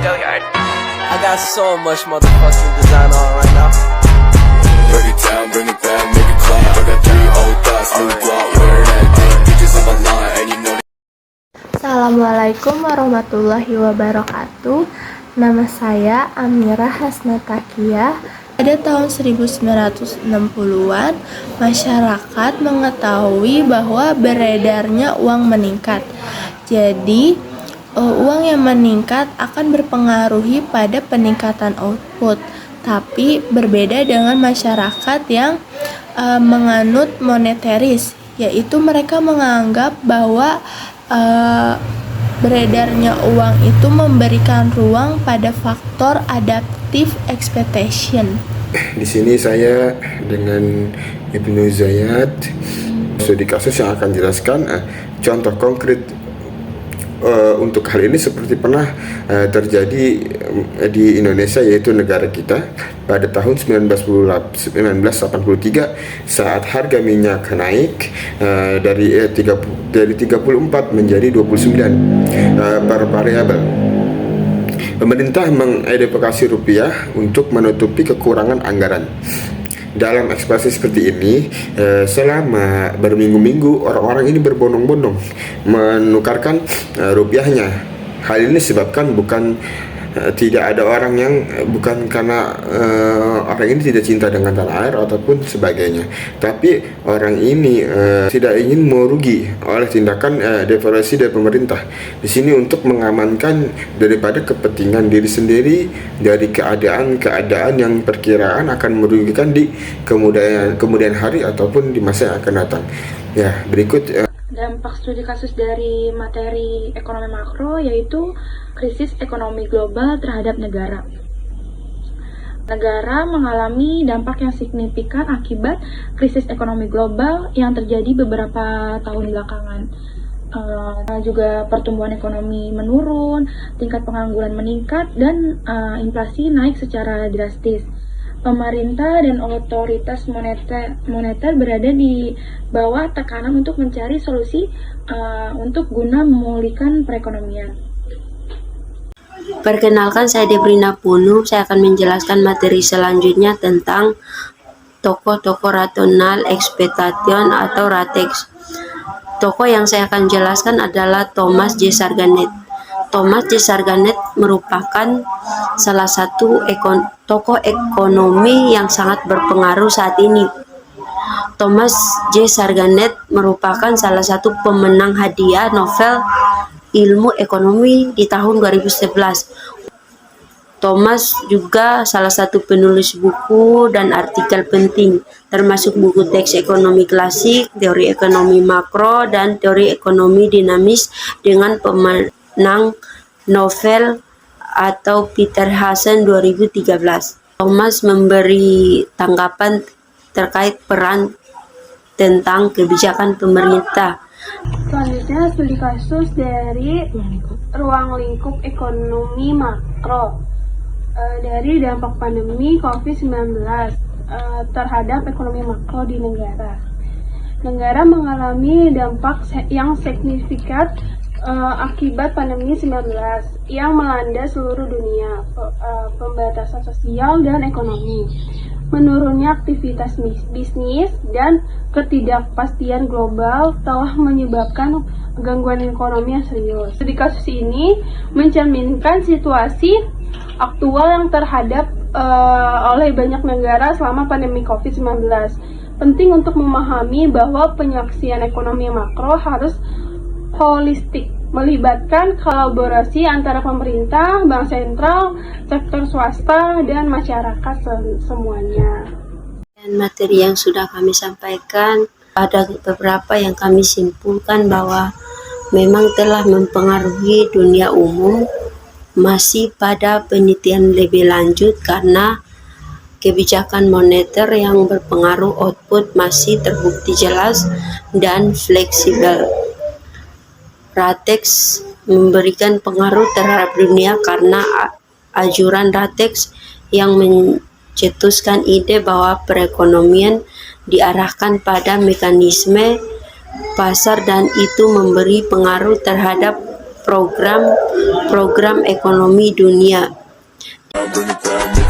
I got so much motherfucking design on right now. Bring it down, bring it back, make it clap. I got 3 old thoughts, new guap, wear that thing. Bitches on my line, and you know. Assalamualaikum warahmatullahi wabarakatuh. Nama saya Amira Hasnatakiyah. Pada tahun 1960-an, masyarakat mengetahui bahwa beredarnya uang meningkat. Jadi, uang yang meningkat akan berpengaruhi pada peningkatan output. Tapi berbeda dengan masyarakat yang menganut moneteris, yaitu mereka menganggap bahwa beredarnya uang itu memberikan ruang pada faktor adaptive expectation. Di sini saya dengan Ibnu Zayyad, studi kasus yang akan jelaskan contoh konkret untuk hal ini seperti pernah terjadi di Indonesia, yaitu negara kita pada tahun 1983 saat harga minyak naik dari 34 menjadi 29 per variabel. Pemerintah mengedukasi rupiah untuk menutupi kekurangan anggaran. Dalam ekspresi seperti ini, selama berminggu-minggu orang-orang ini berbondong-bondong menukarkan rupiahnya. Hal ini disebabkan bukan tidak ada orang yang bukan karena orang ini tidak cinta dengan tanah air ataupun sebagainya, tapi orang ini tidak ingin merugi oleh tindakan devaluasi dari pemerintah. Di sini untuk mengamankan daripada kepentingan diri sendiri dari keadaan yang perkiraan akan merugikan di kemudian hari ataupun di masa yang akan datang. Ya, berikut dampak studi kasus dari materi ekonomi makro, yaitu krisis ekonomi global terhadap negara. Negara mengalami dampak yang signifikan akibat krisis ekonomi global yang terjadi beberapa tahun belakangan. Juga pertumbuhan ekonomi menurun, tingkat pengangguran meningkat, dan inflasi naik secara drastis. Pemerintah dan otoritas moneter berada di bawah tekanan untuk mencari solusi untuk guna memulihkan perekonomian. Perkenalkan, saya Debrina Punu. Saya akan menjelaskan materi selanjutnya tentang tokoh-tokoh rational expectation atau RATEX. Tokoh yang saya akan jelaskan adalah Thomas J. Sarganet. Thomas J. Sarganet merupakan salah satu tokoh ekonomi yang sangat berpengaruh saat ini. Thomas J. Sarganet merupakan salah satu pemenang hadiah Nobel Ilmu Ekonomi di tahun 2011. Thomas juga salah satu penulis buku dan artikel penting, termasuk buku teks ekonomi klasik, teori ekonomi makro, dan teori ekonomi dinamis dengan pemenang Nobel atau Peter Hazen 2013. Thomas memberi tanggapan terkait peran tentang kebijakan pemerintah. Selanjutnya, studi kasus dari ruang lingkup ekonomi makro dari dampak pandemi COVID-19 terhadap ekonomi makro di negara. Negara mengalami dampak yang signifikan akibat pandemi 19 yang melanda seluruh dunia, pembatasan sosial dan ekonomi, menurunnya aktivitas bisnis, dan ketidakpastian global telah menyebabkan gangguan ekonomi yang serius. Di kasus ini mencerminkan situasi aktual yang terhadap oleh banyak negara selama pandemi COVID-19. Penting untuk memahami bahwa penyaksian ekonomi makro harus holistik, melibatkan kolaborasi antara pemerintah, bank sentral, sektor swasta, dan masyarakat semuanya. Dan materi yang sudah kami sampaikan, ada beberapa yang kami simpulkan bahwa memang telah mempengaruhi dunia umum, masih pada penelitian lebih lanjut karena kebijakan moneter yang berpengaruh output masih terbukti jelas dan fleksibel. RATEX memberikan pengaruh terhadap dunia karena ajuran RATEX yang mencetuskan ide bahwa perekonomian diarahkan pada mekanisme pasar dan itu memberi pengaruh terhadap program ekonomi dunia. Bring it down,